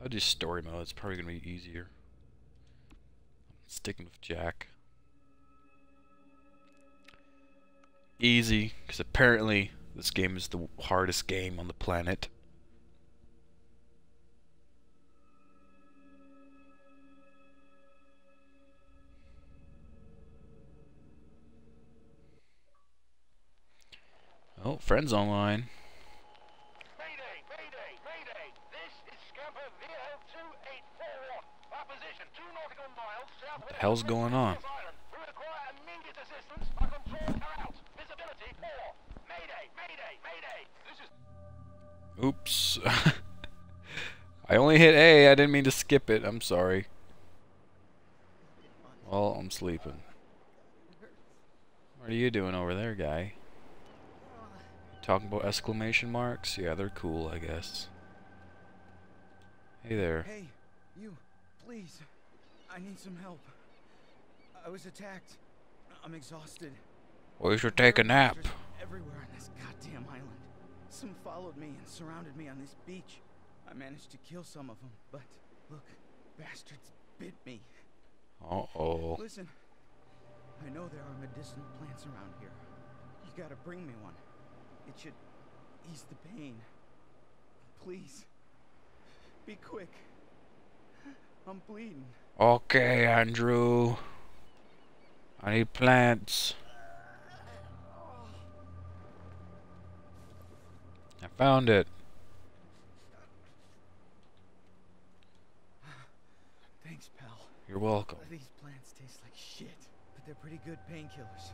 I'll do story mode. It's probably gonna be easier. Sticking with Jack. Easy, because apparently this game is the hardest game on the planet. Oh, friends online. Mayday, mayday, mayday. This is Scamper VL2841. Our position 2 nautical miles southwest. What the hell's going on? We require immediate assistance. Our controls are out. Visibility poor. Mayday, mayday, mayday. This is... Oops. I only hit A. I didn't mean to skip it. I'm sorry. Well, I'm sleeping. What are you doing over there, guy? Talking about exclamation marks? Yeah, they're cool, I guess. Hey there. Hey, you, please. I need some help. I was attacked. I'm exhausted. Well, you should take a nap. Everywhere on this goddamn island. Some followed me and surrounded me on this beach. I managed to kill some of them, but look, bastards bit me. Uh-oh. Listen, I know there are medicinal plants around here. You gotta bring me one. It should ease the pain. Please. Be quick. I'm bleeding. Okay, Andrew. I need plants. I found it. Thanks, pal. You're welcome. These plants taste like shit, but they're pretty good painkillers.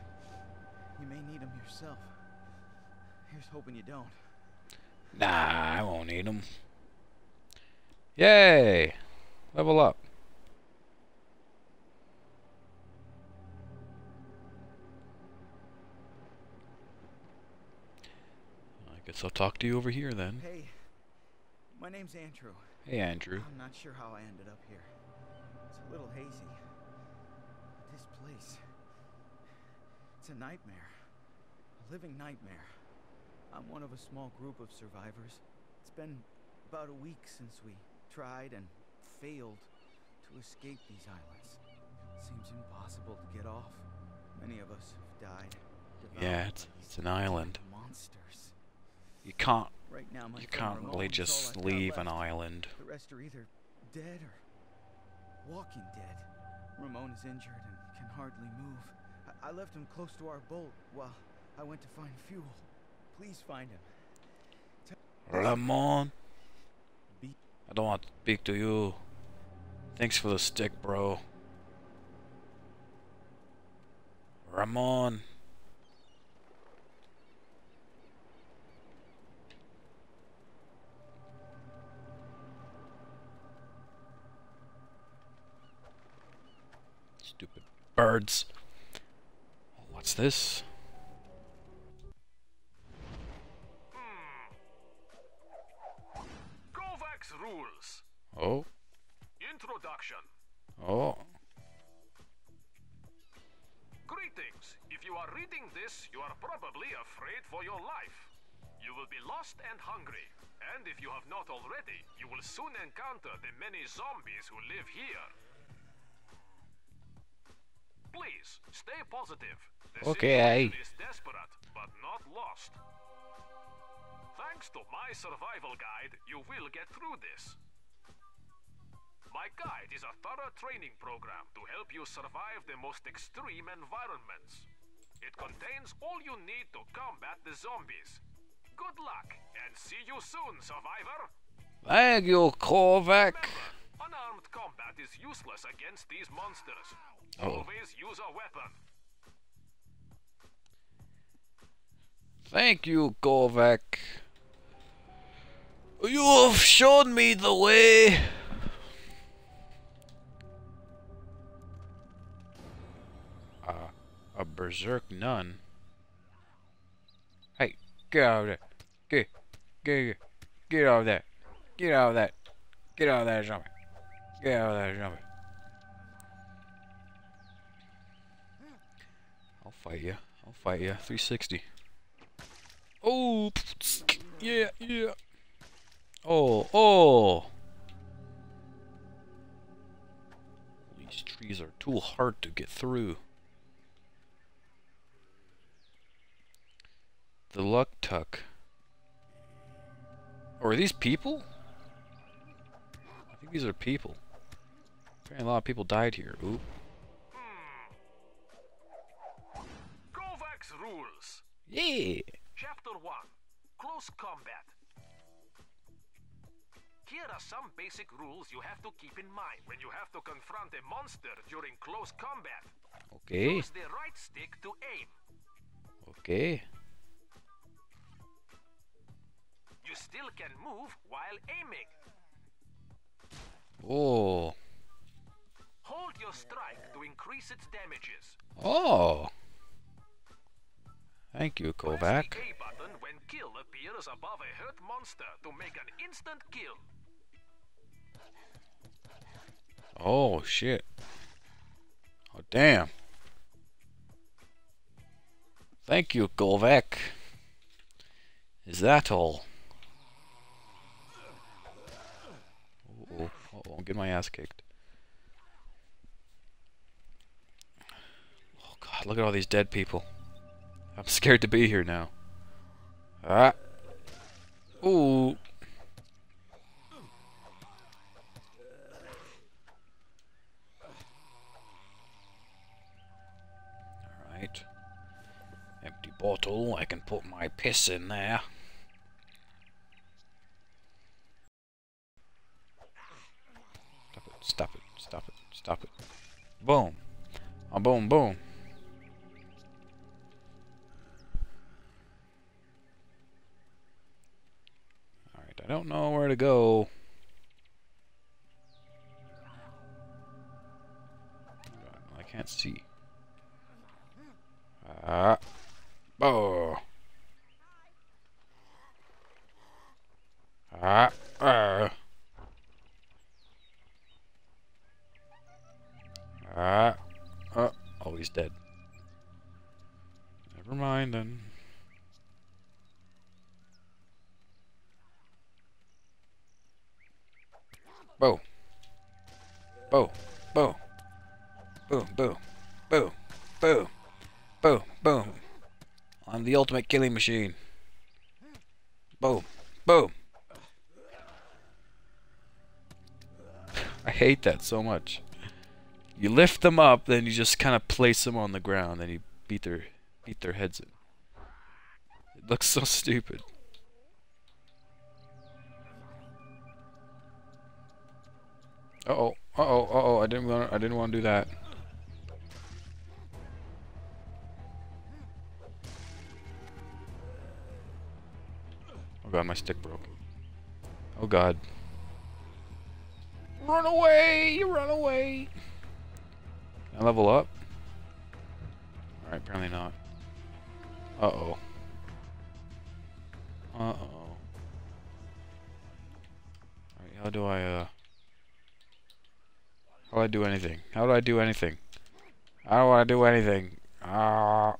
You may need them yourself. Here's hoping you don't. Nah, I won't need them. Yay! Level up. I guess I'll talk to you over here then. Hey, my name's Andrew. Hey, Andrew. I'm not sure how I ended up here. It's a little hazy. But this place, it's a nightmare. A living nightmare. I'm one of a small group of survivors. It's been about a week since we tried and failed to escape these islands. Seems impossible to get off. Many of us have died. Yeah, it's an island. Monsters. You can't Right now, my you friend can't Ramon really is all just I've got leave an left. island. The rest are either dead or walking dead. Ramon is injured and can hardly move. I left him close to our boat while I went to find fuel. Please find him. Ramon, I don't want to speak to you. Thanks for the stick, bro. Ramon. Stupid birds. What's this? Kovacs rules. Oh. Introduction. Oh. Greetings. If you are reading this, you are probably afraid for your life. You will be lost and hungry. And if you have not already, you will soon encounter the many zombies who live here. Please, stay positive. The Okay. situation is desperate, but not lost. Thanks to my survival guide, you will get through this. My guide is a thorough training program to help you survive the most extreme environments. It contains all you need to combat the zombies. Good luck, and see you soon, survivor! Thank you, Kovac. Remember, unarmed combat is useless against these monsters. Oh. Always use a weapon. Thank you, Kovac. You have shown me the way. A berserk nun. Hey, get out of there. Get out of there. Get out of that. Get out of that zombie. Get out of that zombie. I'll fight you. I'll fight you. 360. Oh, yeah. Oh. too hard to get through. The Luck Tuck. Oh, are these people? I think these are people. Apparently a lot of people died here. Ooh. Kovacs rules. Yeah. Chapter 1. Close combat. Here are some basic rules you have to keep in mind when you have to confront a monster during close combat. Okay. Use the right stick to aim. Okay. You still can move while aiming. Oh. Hold your strike to increase its damages. Oh. Thank you, Press Kovac. the A button when kill appears above a hurt monster to make an instant kill. Oh, shit. Oh, damn. Thank you, Kovac. Is that all? Uh-oh. Uh-oh, I'm getting my ass kicked. Oh, God, look at all these dead people. I'm scared to be here now. Ah. Ooh. Alright. Empty bottle. I can put my piss in there. Stop it. Stop it. Stop it. Stop it. Boom. Oh, boom, boom. Alright, I don't know where to go. I can't see. Ah. Oh. Ah. Ah. Ah. Oh, he's dead. Never mind then. Boom. Boom. Boom. Boom. Boom. Boom. Boom. Boom. Boom. I'm the ultimate killing machine. Boom. Boom. I hate that so much. You lift them up, then you just kind of place them on the ground, and you beat their heads in. It looks so stupid. Uh-oh. Uh-oh. Uh-oh. I didn't want to do that. Oh god, my stick broke. Oh god. Run away! Run away! Can I level up? Alright, apparently not. Uh-oh. Uh-oh. Alright, how do I do anything? How do I do anything? I don't want to do anything. Ah.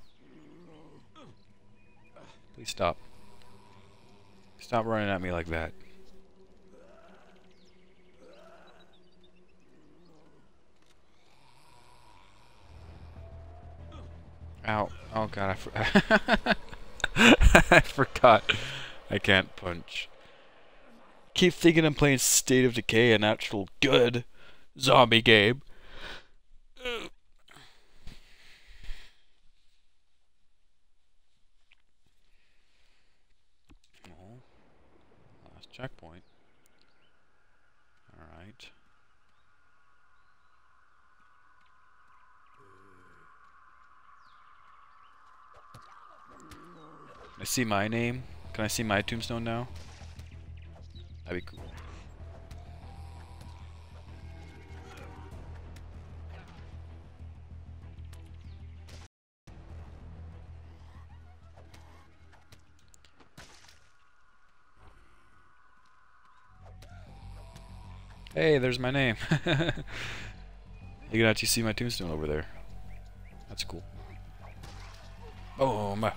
Please stop. Stop running at me like that. Ow. Oh god, I forgot. I can't punch. Keep thinking I'm playing State of Decay, an actual good zombie game. Oh, last checkpoint. Alright. Can I see my name? Can I see my tombstone now? That'd be cool. Hey, there's my name. You can actually see my tombstone over there. That's cool. Boom.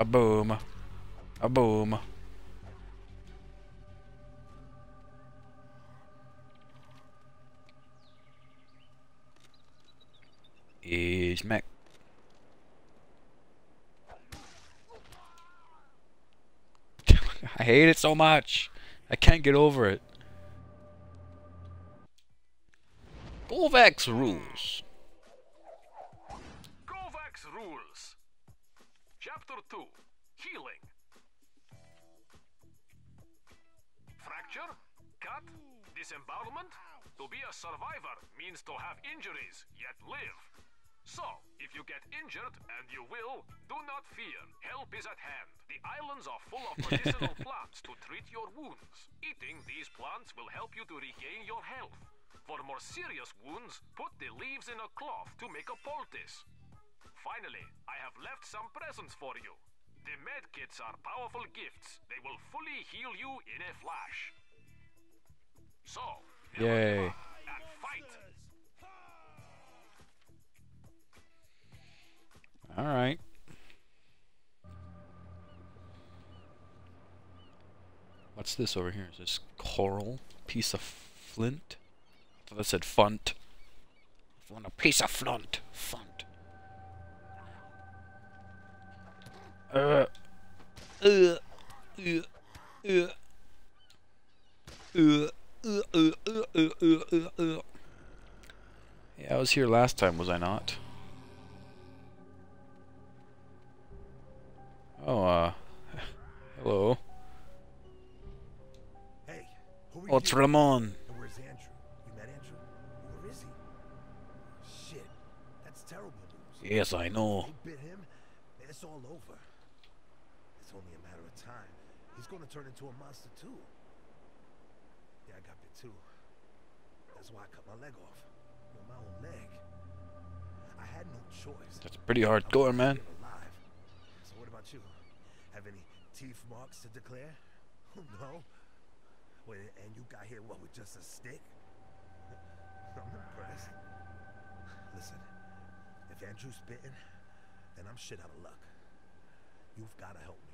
A boom. A boom. Ismaq. I hate it so much. I can't get over it. Kovacs rules. Kovacs rules. Chapter 2. Healing. Fracture, cut, disembowelment. To be a survivor means to have injuries, yet live. So, if you get injured, and you will, do not fear. Help is at hand. The islands are full of medicinal plants to treat your wounds. Eating these plants will help you to regain your health. For more serious wounds, put the leaves in a cloth to make a poultice. Finally, I have left some presents for you. The medkits are powerful gifts. They will fully heal you in a flash. So, Yay. and fight! Alright. What's this over here? Is this coral? Piece of flint? I thought that said funt. I want a piece of flint. Funt. Yeah, I was here last time, was I not? Oh, hello. Hey, who are Oh, it's you? Ramon. And where's Andrew? You met Andrew? Where is he? Shit, that's terrible news. Yes, I know. They bit him, and it's all over. It's only a matter of time. He's gonna turn into a monster too. Yeah, I got bit too. That's why I cut my leg off. With my own leg. I had no choice. That's pretty hardcore, man. Alive. So what about you? Have any teeth marks to declare? No. Wait, and you got here what with just a stick? I'm impressed. Listen, if Andrew's bitten, then I'm shit out of luck. You've gotta help me.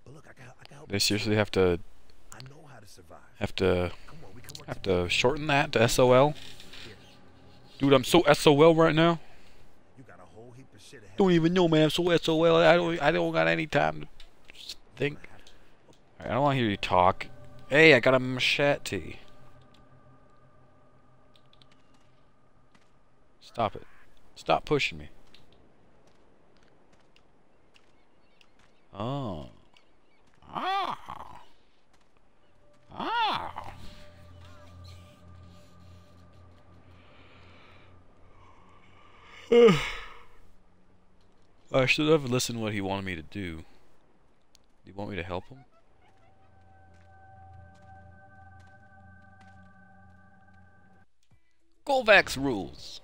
But look, I can help. They seriously have to I know how to survive. have Come on, we can work to together. shorten that to SOL. Here, Dude, I'm so SOL right now. you got a whole heap of shit ahead. Don't even know, man. I'm so SOL. I don't got any time to just think. I don't want to hear you talk. Hey, I got a machete. Stop it. Stop pushing me. Oh. Ah. Ah. I should have listened to what he wanted me to do. Do you want me to help him? Kovacs rules.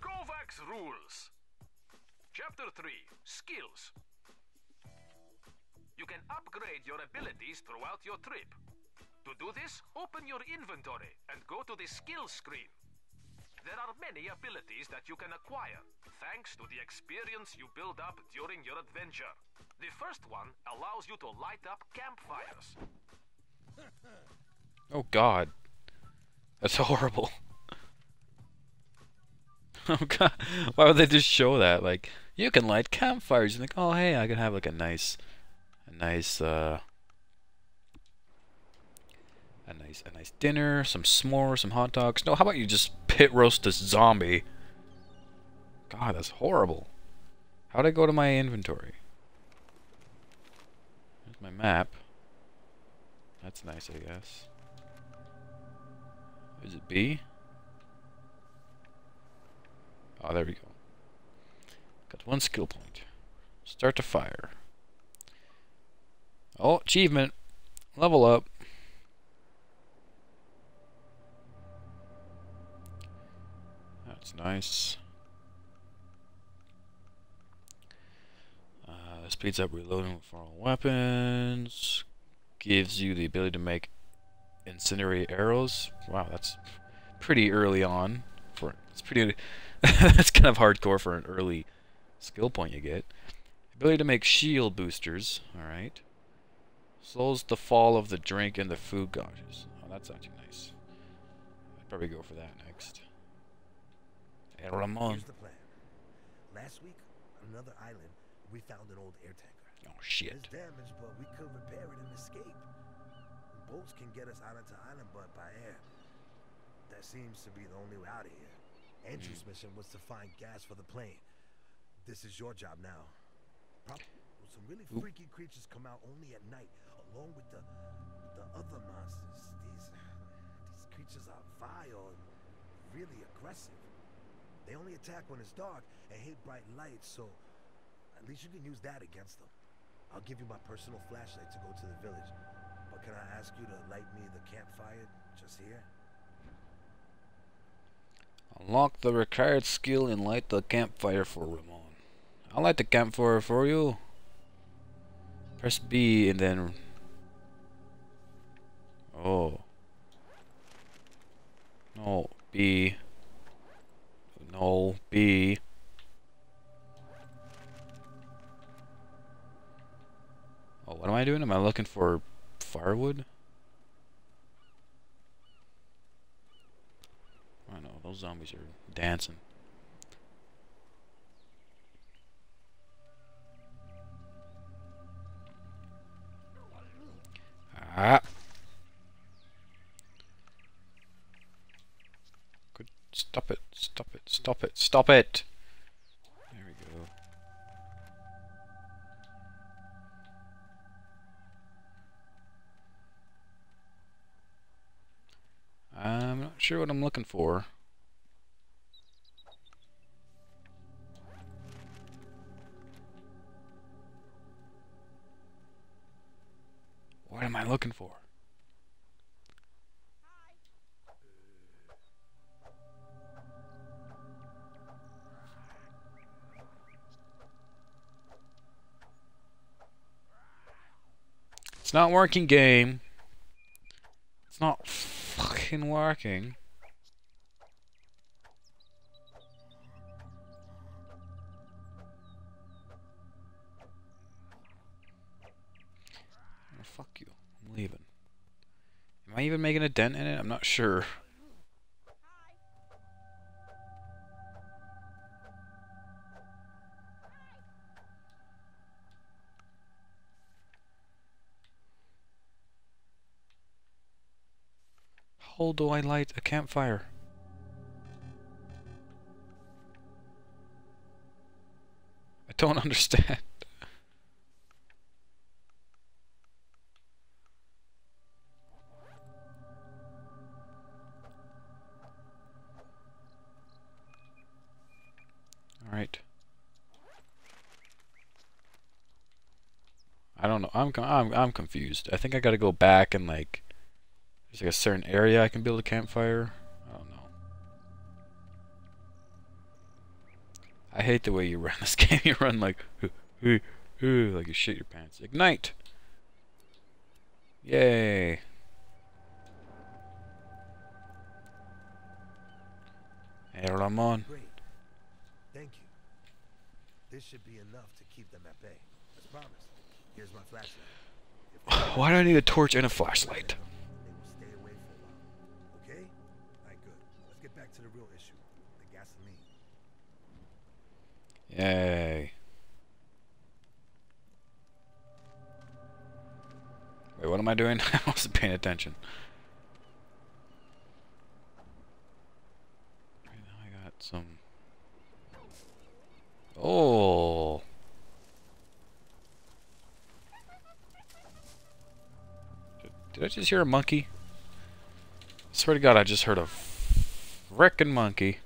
Kovacs rules. Chapter 3. Skills. You can upgrade your abilities throughout your trip. To do this, open your inventory and go to the skills screen. There are many abilities that you can acquire, thanks to the experience you build up during your adventure. The first one allows you to light up campfires. Oh God. That's horrible. Oh God. Why would they just show that? Like, you can light campfires. You're like, oh hey, I can have like a nice dinner, some s'mores, some hot dogs. No, how about you just pit roast this zombie? God, that's horrible. How'd I go to my inventory? There's my map. That's nice, I guess. Is it B? Oh, there we go. Got one skill point. Start to fire. Oh, achievement. Level up. That's nice. Speeds up reloading for all weapons. Gives you the ability to make incendiary arrows. Wow, that's pretty early on. It's pretty. That's kind of hardcore for an early skill point you get. Ability to make shield boosters. All right. Slows the fall of the drink and the food gauges. Oh, that's actually nice. I'd probably go for that next. Hey, Ramon. Here's the plan. Last week, on another island, we found an old air tanker. Oh, shit. It's damaged, but we could repair it and escape. Boats can get us island to island, but by air, that seems to be the only way out of here. Andrew's mission was to find gas for the plane. This is your job now. Some really freaky creatures come out only at night, along with the other monsters. These creatures are vile and really aggressive. They only attack when it's dark and hate bright lights, so at least you can use that against them. I'll give you my personal flashlight to go to the village, but can I ask you to light me the campfire just here? Unlock the required skill and light the campfire for Ramon. I'll light the campfire for you. Press B and then... Oh. No, B. No, B. Oh, what am I doing? Am I looking for firewood? I know, those zombies are dancing. Ah. Good. Stop it. Stop it. Stop it. Stop it. There we go. I'm not sure what I'm looking for. What am I looking for? It's not working, game. It's not fucking working. Oh, fuck you. I'm leaving. Am I even making a dent in it? I'm not sure. How do I light a campfire? I don't understand. All right. I don't know. I'm confused. I think I got to go back and like there's like a certain area I can build a campfire. I don't know. I hate the way you run this game. You run like like you shit your pants. Ignite. Yay. Hey, Ramon. Great. Thank you. This should be enough to keep them at bay. As promised. Here's my flashlight. Why do I need a torch and a flashlight? They will stay away for a while. Okay? Alright, good. Let's get back to the real issue. The gasoline. Yay. Wait, what am I doing? I wasn't paying attention. Right now I got some... Oh! Did I just hear a monkey? I swear to God, I just heard a frickin' monkey.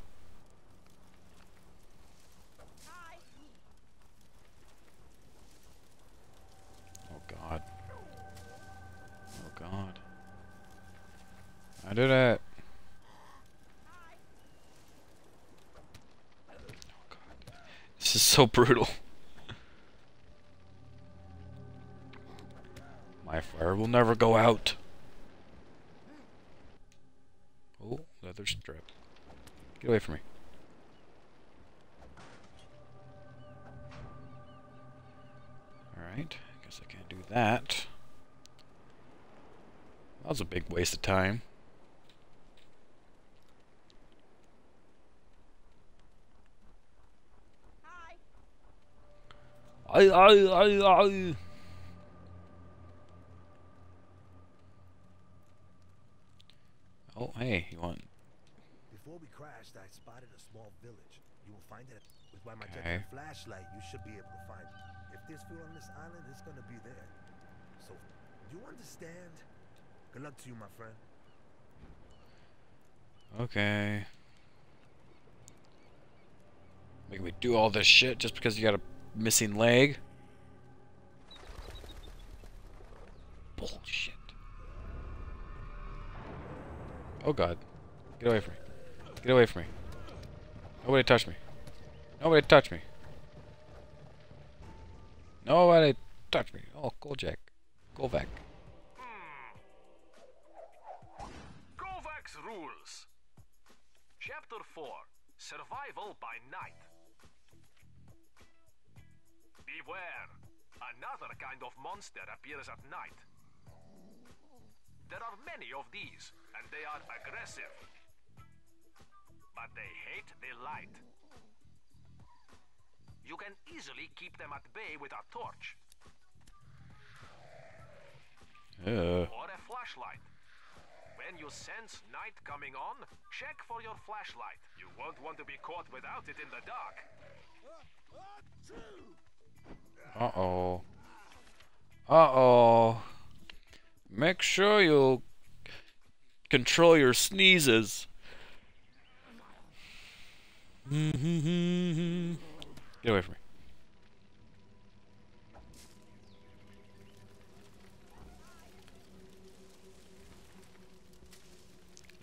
Oh God. Oh God. I did it. Oh God. This is so brutal. My fire will never go out. Oh, leather strip. Get away from me. Alright, guess I can't do that. That was a big waste of time. Oh, hey, you want... Before we crashed, I spotted a small village. You will find it with my Okay. flashlight. You should be able to find it. If there's fuel on this island, it's gonna be there. So, you understand? Good luck to you, my friend. Okay. Make me do all this shit just because you got a missing leg? Bullshit. Oh god. Get away from me. Get away from me. Nobody touch me. Nobody touch me. Nobody touch me. Oh, go Jack. Go back. Kovacs rules. Chapter 4. Survival by night. Beware. Another kind of monster appears at night. There are many of these, and they are aggressive. But they hate the light. You can easily keep them at bay with a torch. Or a flashlight. When you sense night coming on, check for your flashlight. You won't want to be caught without it in the dark. Uh-oh. Uh-oh. Make sure you control your sneezes. Get away from me.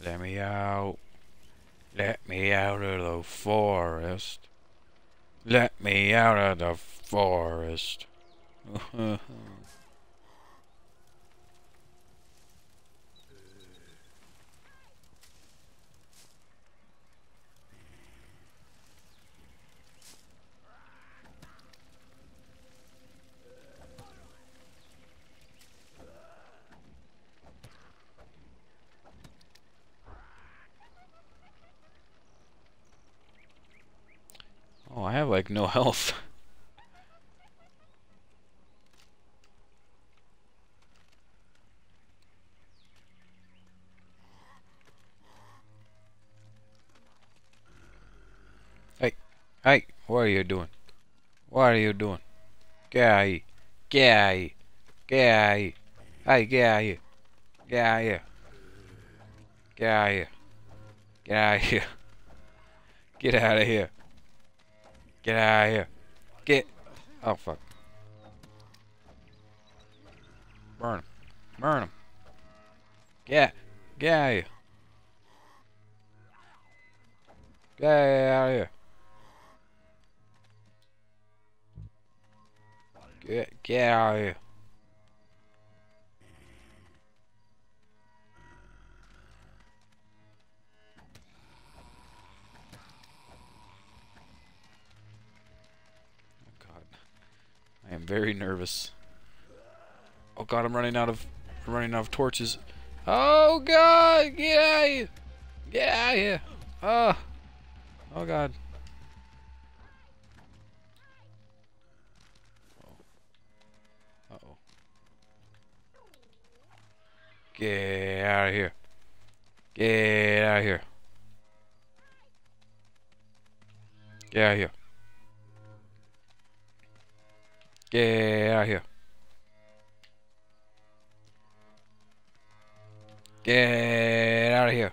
Let me out. Let me out of the forest. Let me out of the forest. Oh, I have like no health. Hey, hey, what are you doing? What are you doing? Get out of here. Get out of here. Get out of here. Hey, get out of here. Get out of here. Get out of here. Get out of here. Get out of here. Get out of here. Get. Oh, fuck. Burn him. Burn him. Get out of here. Get out of here. Get out of here. Oh god. I am very nervous. Oh god, I'm running out of torches. Oh god, get out of here. Get out of here. Oh. Oh god. Uh-oh. Get out of here. Get out of here. Get out of here. Get out of here. Get out of here.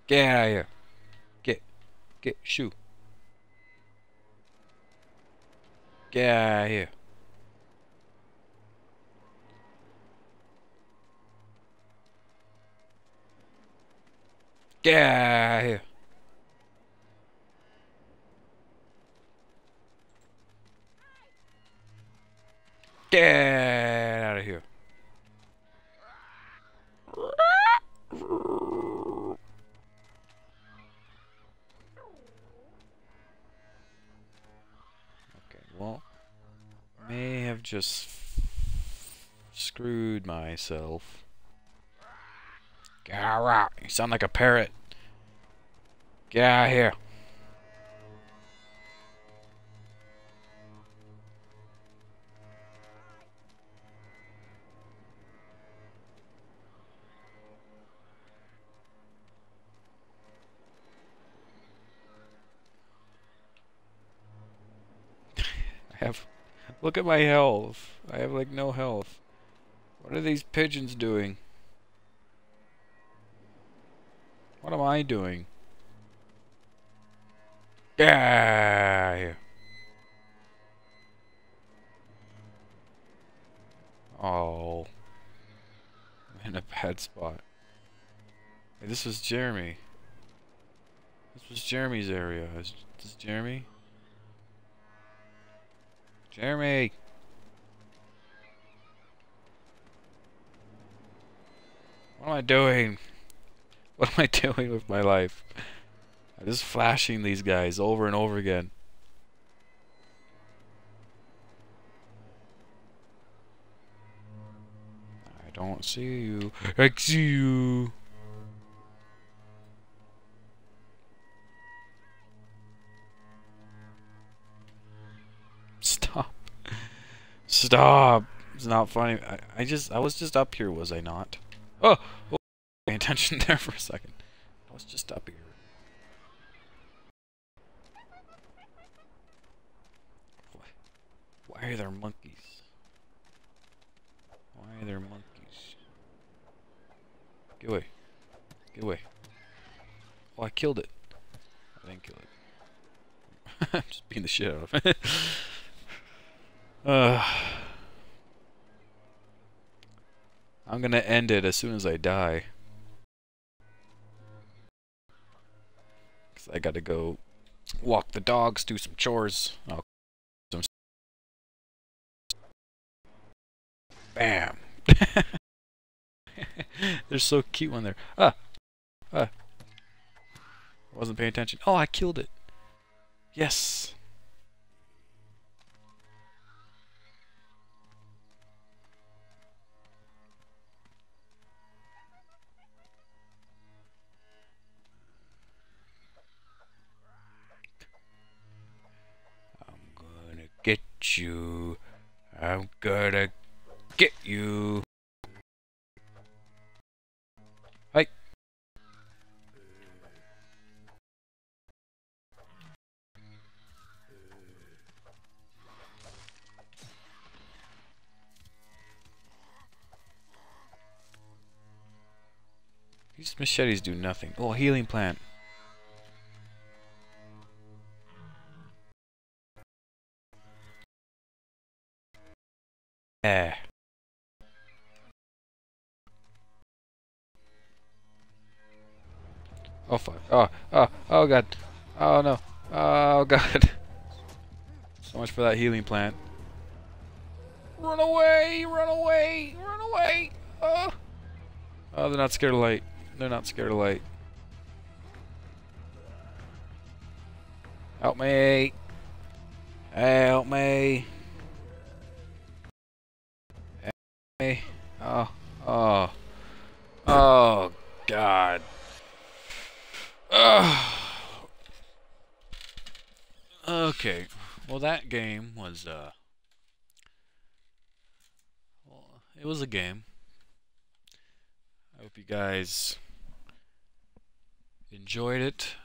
Get out of here. Shoot. Get out of here. Get out of here. Get out of here. Okay, well, may have just screwed myself. Gara, you sound like a parrot. Get out of here. Look at my health. I have like no health. What are these pigeons doing? What am I doing? Yeah. Oh. I'm in a bad spot. Hey, this was Jeremy. This was Jeremy's area. Is this Jeremy? Jeremy! What am I doing? What am I doing with my life? I'm just flashing these guys over and over again. I don't see you. I see you. Stop. Stop. It's not funny. I was just up here, was I not? Oh! Oh, pay attention there for a second. I was just up here. Why are there monkeys? Why are there monkeys? Get away. Get away. Oh, I killed it. I didn't kill it. I'm just beating the shit out of it. I'm gonna end it as soon as I die. 'Cause I gotta go walk the dogs, do some chores. Oh, bam! They're so cute when they're... Ah! Ah! I wasn't paying attention. Oh, I killed it! Yes! I'm gonna get you. I'm gonna get you. Hey! These machetes do nothing. Oh, healing plant. Yeah. Oh fuck. Oh god. Oh no. Oh god. So much for that healing plant. Run away! Run away! Run away! Oh, oh, they're not scared of light. They're not scared of light. Help me! Help me! Help me! Oh, oh, oh, God! Oh. Okay, well that game was well, it was a game. I hope you guys enjoyed it.